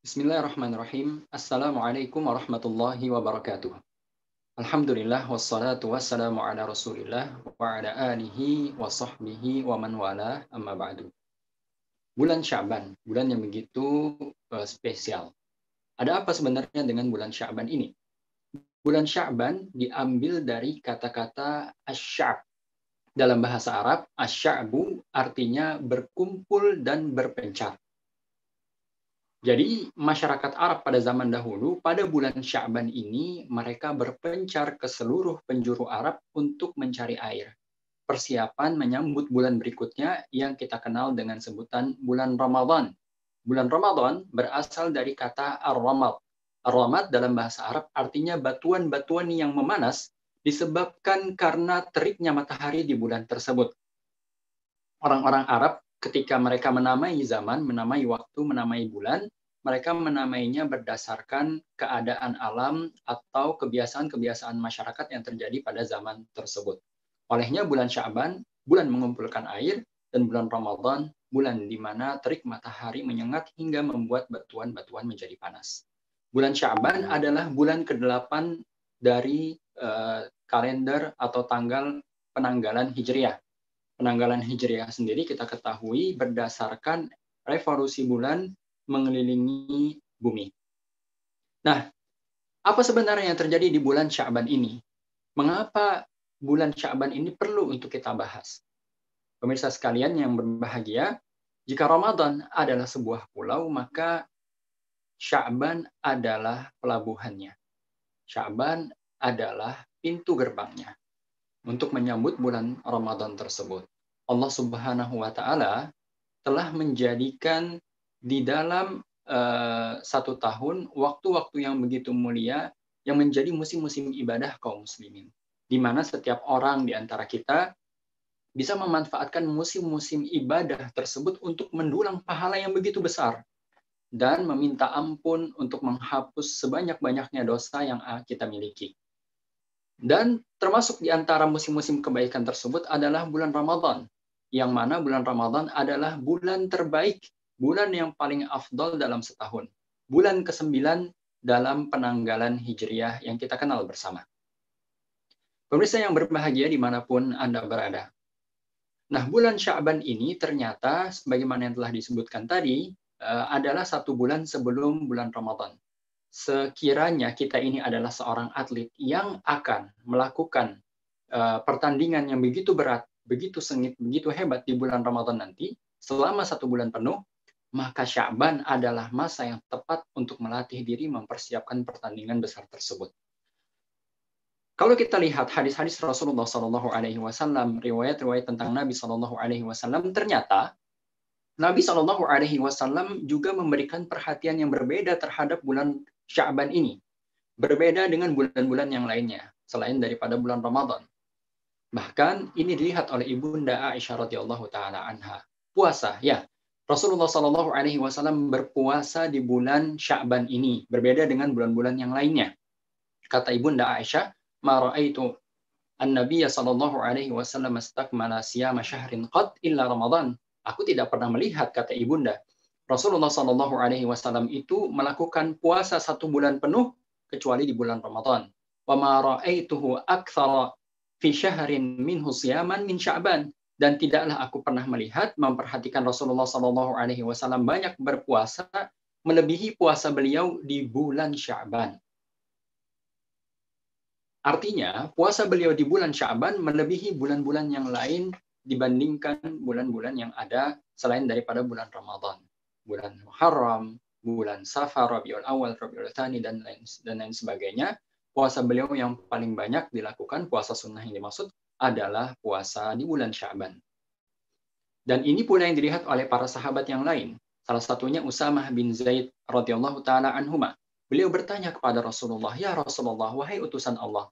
Bismillahirrahmanirrahim. Assalamualaikum warahmatullahi wabarakatuh. Alhamdulillah wassalatu wassalamu ala Rasulillah wa ala alihi wa sahbihi wa man wala amma ba'du. Bulan Sya'ban, bulan yang begitu spesial. Ada apa sebenarnya dengan bulan Sya'ban ini? Bulan Sya'ban diambil dari kata-kata asy-sya'b. Dalam bahasa Arab, asy-sya'bu artinya berkumpul dan berpencar. Jadi masyarakat Arab pada zaman dahulu, pada bulan Sya'ban ini, mereka berpencar ke seluruh penjuru Arab untuk mencari air. Persiapan menyambut bulan berikutnya yang kita kenal dengan sebutan bulan Ramadan. Bulan Ramadan berasal dari kata ar-ramad. Ar-ramad dalam bahasa Arab artinya batuan-batuan yang memanas disebabkan karena teriknya matahari di bulan tersebut. Orang-orang Arab ketika mereka menamai zaman, menamai waktu, menamai bulan, mereka menamainya berdasarkan keadaan alam atau kebiasaan-kebiasaan masyarakat yang terjadi pada zaman tersebut. Olehnya bulan Sya'ban, bulan mengumpulkan air, dan bulan Ramadan, bulan di mana terik matahari menyengat hingga membuat batuan-batuan menjadi panas. Bulan Sya'ban adalah bulan ke-8 dari kalender atau tanggal penanggalan Hijriah. Penanggalan Hijriah sendiri kita ketahui berdasarkan revolusi bulan mengelilingi bumi. Nah, apa sebenarnya yang terjadi di bulan Sya'ban ini? Mengapa bulan Sya'ban ini perlu untuk kita bahas? Pemirsa sekalian yang berbahagia, jika Ramadan adalah sebuah pulau, maka Sya'ban adalah pelabuhannya. Sya'ban adalah pintu gerbangnya untuk menyambut bulan Ramadan tersebut. Allah Subhanahu wa Ta'ala telah menjadikan di dalam satu tahun waktu-waktu yang begitu mulia yang menjadi musim-musim ibadah kaum muslimin, di mana setiap orang di antara kita bisa memanfaatkan musim-musim ibadah tersebut untuk mendulang pahala yang begitu besar dan meminta ampun untuk menghapus sebanyak-banyaknya dosa yang kita miliki. Dan termasuk di antara musim-musim kebaikan tersebut adalah bulan Ramadan, yang mana bulan Ramadan adalah bulan terbaik, bulan yang paling afdol dalam setahun. Bulan ke-9 dalam penanggalan Hijriah yang kita kenal bersama. Pemirsa yang berbahagia dimanapun Anda berada. Nah, bulan Sya'ban ini ternyata, sebagaimana yang telah disebutkan tadi, adalah satu bulan sebelum bulan Ramadan. Sekiranya kita ini adalah seorang atlet yang akan melakukan pertandingan yang begitu berat, begitu sengit, begitu hebat di bulan Ramadan nanti, selama 1 bulan penuh, maka Sya'ban adalah masa yang tepat untuk melatih diri mempersiapkan pertandingan besar tersebut. Kalau kita lihat hadis-hadis Rasulullah SAW, riwayat-riwayat tentang Nabi SAW, ternyata Nabi SAW juga memberikan perhatian yang berbeda terhadap bulan Sya'ban ini. Berbeda dengan bulan-bulan yang lainnya, selain daripada bulan Ramadan. Bahkan ini dilihat oleh Ibunda Aisyah radhiyallahu taala anha. Puasa, ya. Rasulullah SAW berpuasa di bulan Sya'ban ini, berbeda dengan bulan-bulan yang lainnya. Kata Ibunda Aisyah, "Ma ra'aitu an-nabiyya sallallahu alaihi wasallam istakmala siyama syahrin qad illa Ramadan." Aku tidak pernah melihat, kata Ibunda, Rasulullah Shallallahu Alaihi Wasallam itu melakukan puasa 1 bulan penuh kecuali di bulan Ramadan. Wa ma ra'aituhu aktsara fi syahrin minhu siyaman min Sya'ban, dan tidaklah aku pernah melihat memperhatikan Rasulullah Shallallahu Alaihi Wasallam banyak berpuasa melebihi puasa beliau di bulan Sya'ban. Artinya puasa beliau di bulan Sya'ban melebihi bulan-bulan yang lain dibandingkan bulan-bulan yang ada selain daripada bulan Ramadan. Bulan Muharram, bulan Safar, Rabiul Awal, Rabiul Tsani, dan lain sebagainya. Puasa beliau yang paling banyak dilakukan, puasa sunnah yang dimaksud, adalah puasa di bulan Sya'ban. Dan ini pula yang dilihat oleh para sahabat yang lain. Salah satunya Usamah bin Zaid radhiyallahu taala anhuma. Beliau bertanya kepada Rasulullah, "Ya Rasulullah, wahai utusan Allah,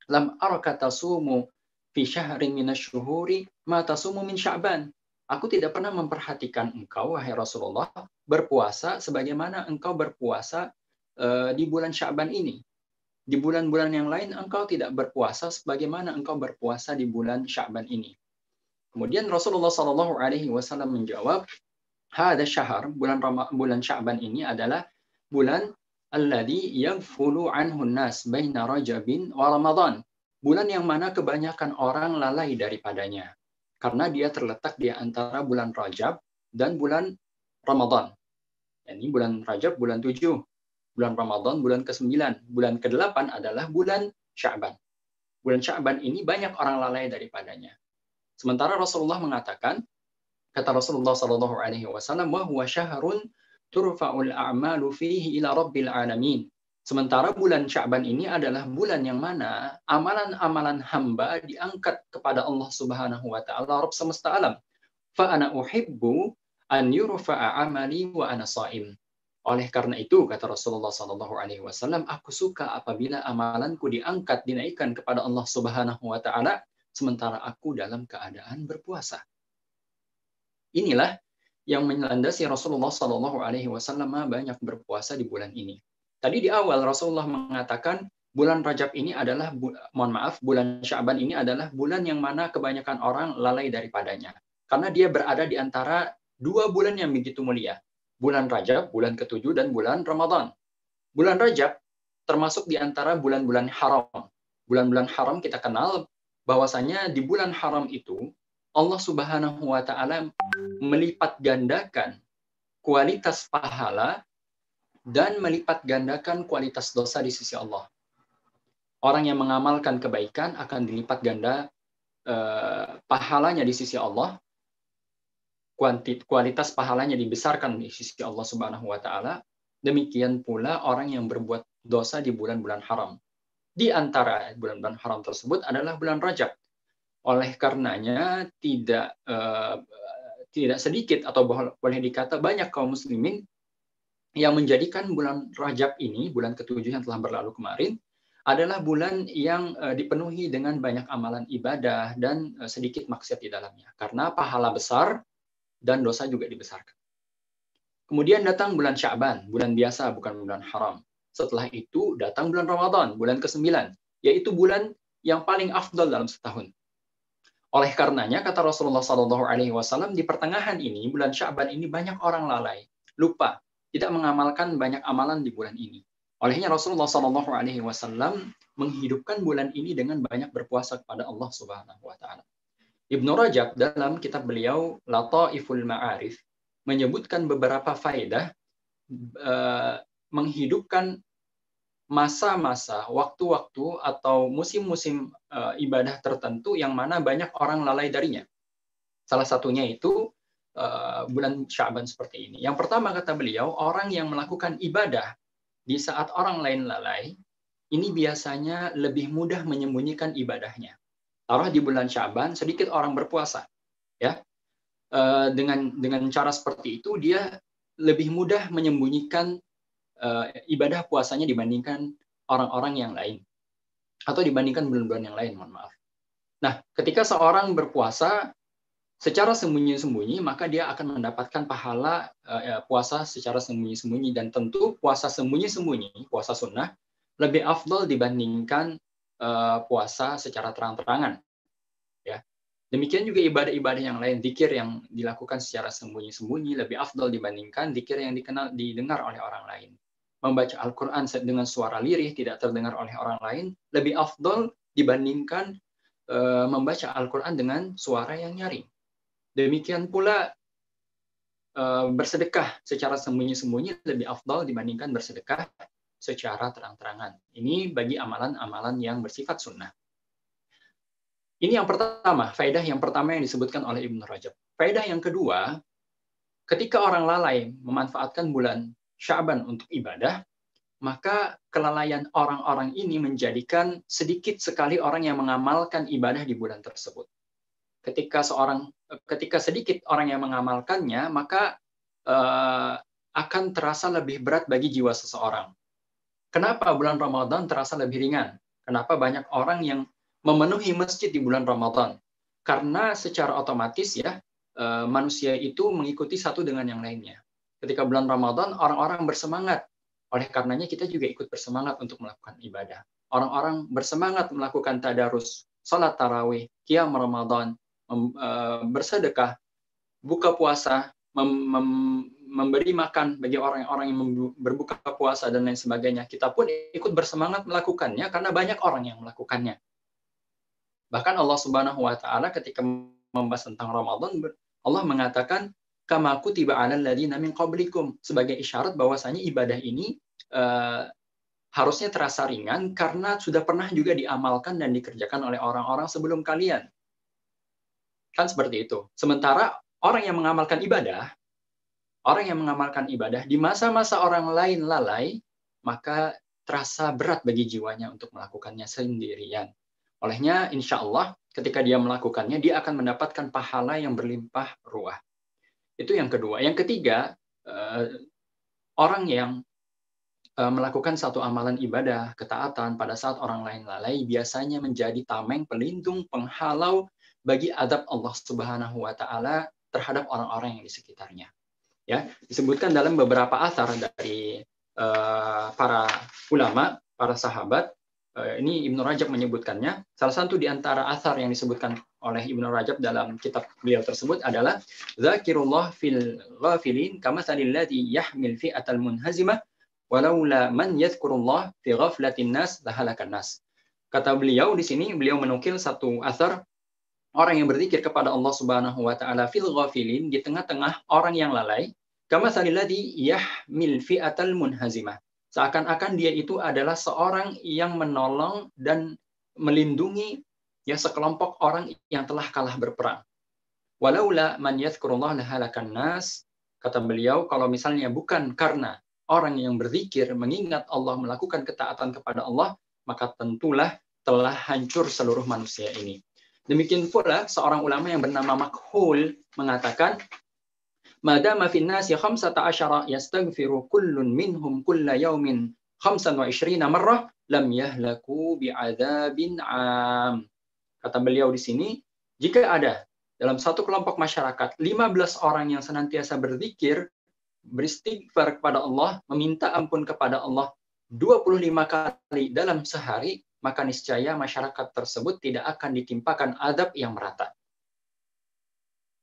lam araka tasumu fi syahrin minasyuhuri ma tasumu min Sya'ban." Aku tidak pernah memperhatikan engkau, wahai Rasulullah, berpuasa sebagaimana engkau berpuasa di bulan Sya'ban ini. Di bulan-bulan yang lain engkau tidak berpuasa sebagaimana engkau berpuasa di bulan Sya'ban ini. Kemudian Rasulullah Shallallahu Alaihi Wasallam menjawab, "Hada syahr, bulan Sya'ban ini adalah bulan alladzi yaghfulu anhu nas baina Rajabin wa Ramadan. Bulan yang mana kebanyakan orang lalai daripadanya. Karena dia terletak di antara bulan Rajab dan bulan Ramadan. Ini bulan Rajab bulan 7, bulan Ramadan bulan ke-9, bulan ke-8 adalah bulan Sya'ban. Bulan Sya'ban ini banyak orang lalai daripadanya. Sementara Rasulullah mengatakan, kata Rasulullah sallallahu alaihi wasallam, wa huwa syahrun turfa'ul a'malu fihi ila rabbil alamin. Sementara bulan Sya'ban ini adalah bulan yang mana amalan-amalan hamba diangkat kepada Allah Subhanahu wa taala, Rabb semesta alam. Fa ana uhibbu an yurfa'a amali wa ana sha'im. Oleh karena itu, kata Rasulullah sallallahu alaihi wasallam, aku suka apabila amalanku diangkat, dinaikkan kepada Allah Subhanahu wa taala sementara aku dalam keadaan berpuasa. Inilah yang melandasi Rasulullah sallallahu alaihi wasallam banyak berpuasa di bulan ini. Tadi di awal Rasulullah mengatakan bulan Rajab ini adalah, bulan Sya'ban ini adalah bulan yang mana kebanyakan orang lalai daripadanya. Karena dia berada di antara dua bulan yang begitu mulia. Bulan Rajab, bulan ke-7, dan bulan Ramadan. Bulan Rajab termasuk di antara bulan-bulan haram. Bulan-bulan haram kita kenal bahwasanya di bulan haram itu Allah Subhanahu wa taala melipat gandakan kualitas pahala dan melipat gandakan kualitas dosa di sisi Allah. Orang yang mengamalkan kebaikan akan dilipat ganda pahalanya di sisi Allah. Kualitas pahalanya dibesarkan di sisi Allah Subhanahu wa taala. Demikian pula orang yang berbuat dosa di bulan-bulan haram. Di antara bulan-bulan haram tersebut adalah bulan Rajab. Oleh karenanya tidak sedikit atau boleh dikata banyak kaum muslimin yang menjadikan bulan Rajab ini, bulan ke-7 yang telah berlalu kemarin, adalah bulan yang dipenuhi dengan banyak amalan ibadah dan sedikit maksiat di dalamnya. Karena pahala besar dan dosa juga dibesarkan. Kemudian datang bulan Sya'ban, bulan biasa, bukan bulan haram. Setelah itu datang bulan Ramadan, bulan ke-9, yaitu bulan yang paling afdal dalam setahun. Oleh karenanya, kata Rasulullah SAW, di pertengahan ini, bulan Sya'ban ini banyak orang lalai, lupa, tidak mengamalkan banyak amalan di bulan ini. Olehnya Rasulullah SAW menghidupkan bulan ini dengan banyak berpuasa kepada Allah Subhanahu wa taala. Ibnu Rajab dalam kitab beliau Lataiful Ma'arif menyebutkan beberapa faedah menghidupkan masa-masa, waktu-waktu atau musim-musim ibadah tertentu yang mana banyak orang lalai darinya. Salah satunya itu bulan Sya'ban seperti ini. Yang pertama kata beliau, orang yang melakukan ibadah di saat orang lain lalai, ini biasanya lebih mudah menyembunyikan ibadahnya. Taruh di bulan Sya'ban sedikit orang berpuasa, ya. Dengan cara seperti itu dia lebih mudah menyembunyikan ibadah puasanya dibandingkan orang-orang yang lain atau dibandingkan bulan-bulan yang lain, mohon maaf. Nah, ketika seorang berpuasa secara sembunyi-sembunyi, maka dia akan mendapatkan pahala puasa secara sembunyi-sembunyi, dan tentu puasa sembunyi-sembunyi, puasa sunnah, lebih afdal dibandingkan puasa secara terang-terangan. Ya. Demikian juga ibadah-ibadah yang lain, zikir yang dilakukan secara sembunyi-sembunyi lebih afdal dibandingkan zikir yang didengar oleh orang lain. Membaca Al-Quran dengan suara lirih tidak terdengar oleh orang lain lebih afdal dibandingkan membaca Al-Quran dengan suara yang nyaring. Demikian pula bersedekah secara sembunyi-sembunyi lebih afdal dibandingkan bersedekah secara terang-terangan. Ini bagi amalan-amalan yang bersifat sunnah. Ini yang pertama, faedah yang pertama yang disebutkan oleh Ibnu Rajab. Faedah yang kedua, ketika orang lalai memanfaatkan bulan Sya'ban untuk ibadah, maka kelalaian orang-orang ini menjadikan sedikit sekali orang yang mengamalkan ibadah di bulan tersebut. Ketika sedikit orang yang mengamalkannya, maka akan terasa lebih berat bagi jiwa seseorang. Kenapa bulan Ramadan terasa lebih ringan? Kenapa banyak orang yang memenuhi masjid di bulan Ramadan? Karena secara otomatis ya manusia itu mengikuti satu dengan yang lainnya. Ketika bulan Ramadan orang-orang bersemangat. Oleh karenanya kita juga ikut bersemangat untuk melakukan ibadah. Orang-orang bersemangat melakukan tadarus, salat tarawih, qiyam Ramadan, bersedekah, buka puasa, memberi makan bagi orang-orang yang berbuka puasa dan lain sebagainya, kita pun ikut bersemangat melakukannya karena banyak orang yang melakukannya. Bahkan Allah Subhanahu wa taala ketika membahas tentang Ramadan, Allah mengatakan kama kutiba 'alal ladzina min qablikum, sebagai isyarat bahwasanya ibadah ini harusnya terasa ringan karena sudah pernah juga diamalkan dan dikerjakan oleh orang-orang sebelum kalian. Kan seperti itu. Sementara orang yang mengamalkan ibadah di masa-masa orang lain lalai, maka terasa berat bagi jiwanya untuk melakukannya sendirian. Olehnya, insya Allah, ketika dia melakukannya, dia akan mendapatkan pahala yang berlimpah ruah. Itu yang kedua. Yang ketiga, orang yang melakukan satu amalan ibadah, ketaatan pada saat orang lain lalai, biasanya menjadi tameng, pelindung, penghalau bagi adab Allah Subhanahu wa taala terhadap orang-orang yang di sekitarnya. Ya, disebutkan dalam beberapa athar dari para ulama, para sahabat. Ini Ibnu Rajab menyebutkannya. Salah satu di antara athar yang disebutkan oleh Ibnu Rajab dalam kitab beliau tersebut adalah Zakirullah fil ghafilin kamatsalil ladzi yahmil fi'atal munhazimah walaula man yadhkurullah fi ghaflatin nas lahalakan nas. Kata beliau di sini, beliau menukil satu athar orang yang berzikir kepada Allah Subhanahu wa taala fil ghafilin, di tengah-tengah orang yang lalai, kamatsalil ladzi yahmil fi'atal munhazimah. Seakan-akan dia itu adalah seorang yang menolong dan melindungi ya sekelompok orang yang telah kalah berperang. Walaula man yadhkurullah lahalakan nas, kata beliau, kalau misalnya bukan karena orang yang berzikir mengingat Allah, melakukan ketaatan kepada Allah, maka tentulah telah hancur seluruh manusia ini. Demikian pula seorang ulama yang bernama Makhul mengatakan, madama fin nasi 15 yastaghfiru kullun minhum kulla yaumin 25 marrah lam yahlaku bi'adzabin 'am. Kata beliau di sini, jika ada dalam satu kelompok masyarakat 15 orang yang senantiasa berzikir, beristighfar kepada Allah, meminta ampun kepada Allah 25 kali dalam sehari, maka niscaya masyarakat tersebut tidak akan ditimpakan azab yang merata.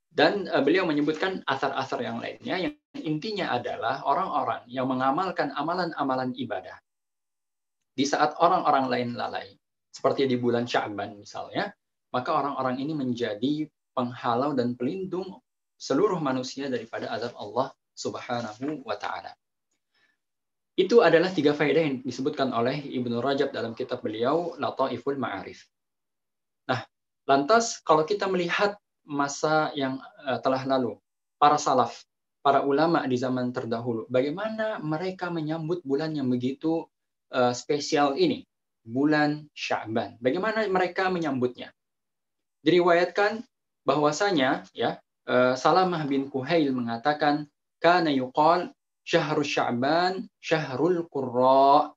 Dan beliau menyebutkan asar-asar yang lainnya yang intinya adalah orang-orang yang mengamalkan amalan-amalan ibadah di saat orang-orang lain lalai, seperti di bulan Sya'ban misalnya, maka orang-orang ini menjadi penghalau dan pelindung seluruh manusia daripada azab Allah Subhanahu wa taala. Itu adalah 3 faedah yang disebutkan oleh Ibnu Rajab dalam kitab beliau Lataiful Ma'arif. Nah, lantas kalau kita melihat masa yang telah lalu, para salaf, para ulama di zaman terdahulu, bagaimana mereka menyambut bulan yang begitu spesial ini, bulan Sya'ban. Bagaimana mereka menyambutnya? Diriwayatkan bahwasanya ya Salamah bin Kuhail mengatakan, kana yuqal syahrul Sya'ban syahrul qurra.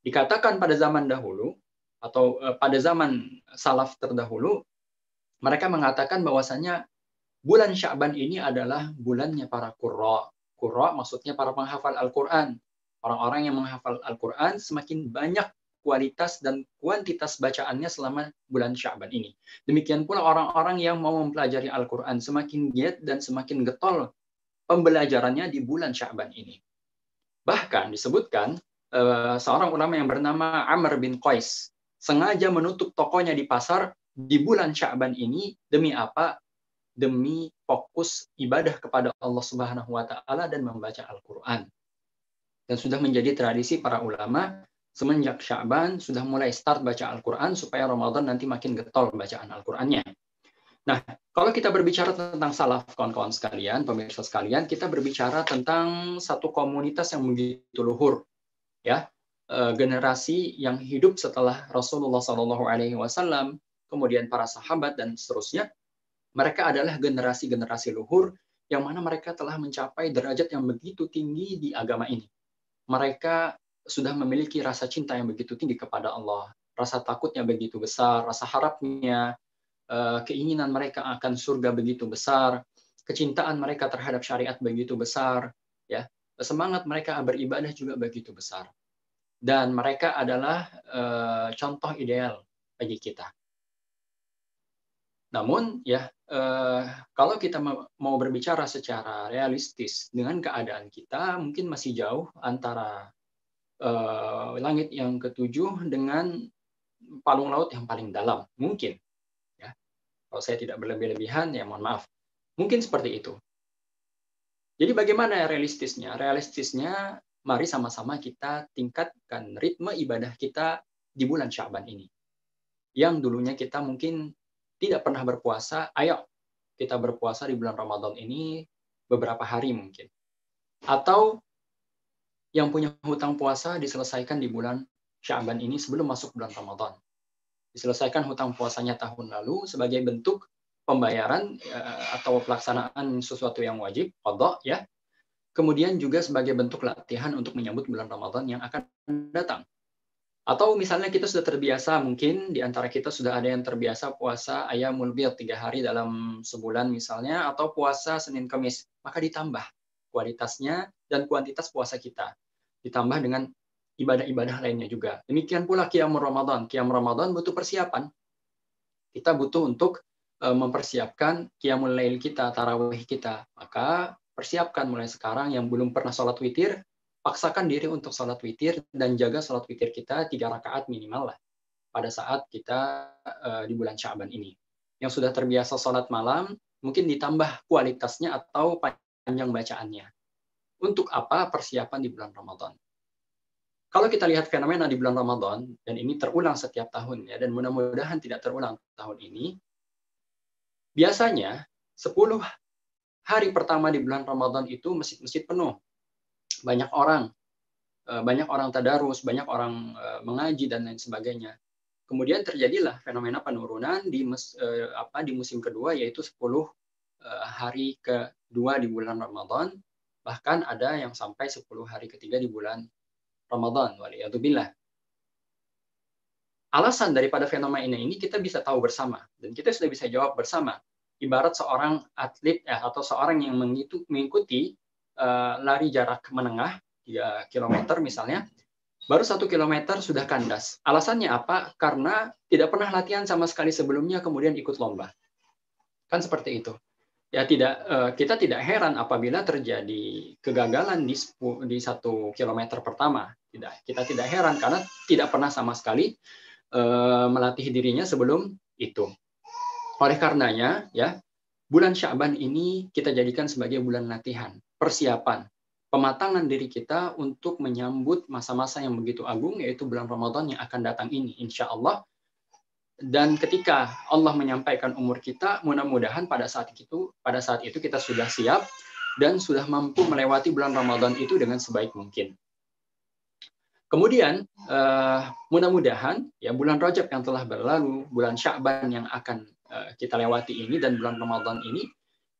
Dikatakan pada zaman dahulu atau pada zaman salaf terdahulu, mereka mengatakan bahwasanya bulan Sya'ban ini adalah bulannya para qurra. Qurra maksudnya para penghafal Al-Qur'an. Orang-orang yang menghafal Al-Qur'an semakin banyak kualitas dan kuantitas bacaannya selama bulan Sya'ban ini. Demikian pula orang-orang yang mau mempelajari Al-Qur'an semakin giat dan semakin getol pembelajarannya di bulan Sya'ban ini. Bahkan disebutkan seorang ulama yang bernama Amr bin Qais sengaja menutup tokonya di pasar di bulan Sya'ban ini demi apa? Demi fokus ibadah kepada Allah Subhanahu wa taala dan membaca Al-Qur'an. Dan sudah menjadi tradisi para ulama semenjak Sya'ban sudah mulai start baca Al-Qur'an supaya Ramadan nanti makin getol bacaan Al-Qur'annya. Nah, kalau kita berbicara tentang salaf, kawan-kawan sekalian, pemirsa sekalian, kita berbicara tentang satu komunitas yang begitu luhur, ya, generasi yang hidup setelah Rasulullah SAW, kemudian para sahabat dan seterusnya. Mereka adalah generasi-generasi luhur yang mana mereka telah mencapai derajat yang begitu tinggi di agama ini. Mereka sudah memiliki rasa cinta yang begitu tinggi kepada Allah, rasa takutnya begitu besar, rasa harapnya, keinginan mereka akan surga begitu besar, kecintaan mereka terhadap syariat begitu besar, ya, semangat mereka beribadah juga begitu besar. Dan mereka adalah contoh ideal bagi kita. Namun, ya, kalau kita mau berbicara secara realistis dengan keadaan kita, mungkin masih jauh antara langit yang ketujuh dengan palung laut yang paling dalam. Mungkin, ya. Kalau saya tidak berlebih-lebihan, ya mohon maaf. Mungkin seperti itu. Jadi bagaimana realistisnya? Realistisnya, mari sama-sama kita tingkatkan ritme ibadah kita di bulan Sya'ban ini. Yang dulunya kita mungkin tidak pernah berpuasa, ayo kita berpuasa di bulan Ramadan ini beberapa hari mungkin. Atau yang punya hutang puasa diselesaikan di bulan Sya'ban ini sebelum masuk bulan Ramadan. Diselesaikan hutang puasanya tahun lalu sebagai bentuk pembayaran atau pelaksanaan sesuatu yang wajib, qadha ya. Kemudian juga sebagai bentuk latihan untuk menyambut bulan Ramadan yang akan datang. Atau misalnya kita sudah terbiasa, mungkin di antara kita sudah ada yang terbiasa puasa Ayyamul Bidh 3 hari dalam sebulan misalnya, atau puasa Senin Kamis, maka ditambah kualitasnya dan kuantitas puasa kita. Ditambah dengan ibadah-ibadah lainnya juga. Demikian pula Qiyamul Ramadan. Qiyam Ramadan butuh persiapan. Kita butuh untuk mempersiapkan Qiyamul Lail kita, tarawih kita. Maka persiapkan mulai sekarang yang belum pernah sholat witir, paksakan diri untuk sholat witir dan jaga sholat witir kita 3 rakaat minimal lah pada saat kita di bulan Sya'ban ini. Yang sudah terbiasa sholat malam, mungkin ditambah kualitasnya atau panjang bacaannya. Untuk apa? Persiapan di bulan Ramadan. Kalau kita lihat fenomena di bulan Ramadan, dan ini terulang setiap tahun ya, dan mudah-mudahan tidak terulang tahun ini, biasanya 10 hari pertama di bulan Ramadan itu masjid-masjid penuh. Banyak orang tadarus, banyak orang mengaji dan lain sebagainya. Kemudian terjadilah fenomena penurunan di musim kedua, yaitu 10 hari kedua di bulan Ramadan, bahkan ada yang sampai 10 hari ketiga di bulan Ramadan, waliyadzubillah. Alasan daripada fenomena ini kita bisa tahu bersama, dan kita sudah bisa jawab bersama. Ibarat seorang atlet atau seorang yang mengikuti lari jarak menengah 3 km misalnya, baru 1 kilometer sudah kandas. Alasannya apa? Karena tidak pernah latihan sama sekali sebelumnya, kemudian ikut lomba. Kan seperti itu. Ya, kita tidak heran apabila terjadi kegagalan di 1 kilometer pertama. Kita tidak heran karena tidak pernah sama sekali melatih dirinya sebelum itu. Oleh karenanya, ya, bulan Sya'ban ini kita jadikan sebagai bulan latihan, persiapan, pematangan diri kita untuk menyambut masa-masa yang begitu agung, yaitu bulan Ramadan yang akan datang ini, insya Allah. Dan ketika Allah menyampaikan umur kita, mudah-mudahan pada saat itu kita sudah siap dan sudah mampu melewati bulan Ramadan itu dengan sebaik mungkin. Kemudian mudah-mudahan ya bulan Rajab yang telah berlalu, bulan Sya'ban yang akan kita lewati ini, dan bulan Ramadan ini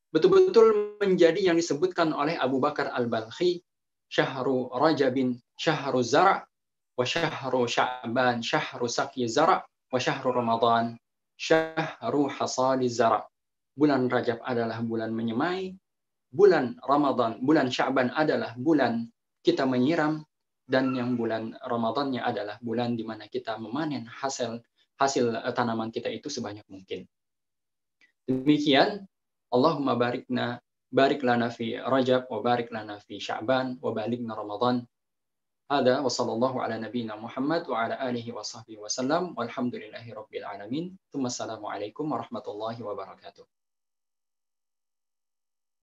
betul-betul menjadi yang disebutkan oleh Abu Bakar Al-Balkhi, syahru Rajabin syahru zara' wa syahru Sya'ban syahru saqyi zara' wa syahru Ramadan syahru hasadi zara'. Bulan Rajab adalah bulan menyemai, bulan Ramadan, bulan Sya'ban adalah bulan kita menyiram, dan yang bulan Ramadannya adalah bulan di mana kita memanen hasil tanaman kita itu sebanyak mungkin. Demikian, Allahumma barik lana fi Rajab wa barik lana fi Sya'ban wa balighna Ramadan. Hada wa sallallahu ala nabiyyina Muhammad wa ala alihi wa sahbihi wa sallam walhamdulillahi rabbil alamin. Assalamualaikum warahmatullahi wabarakatuh.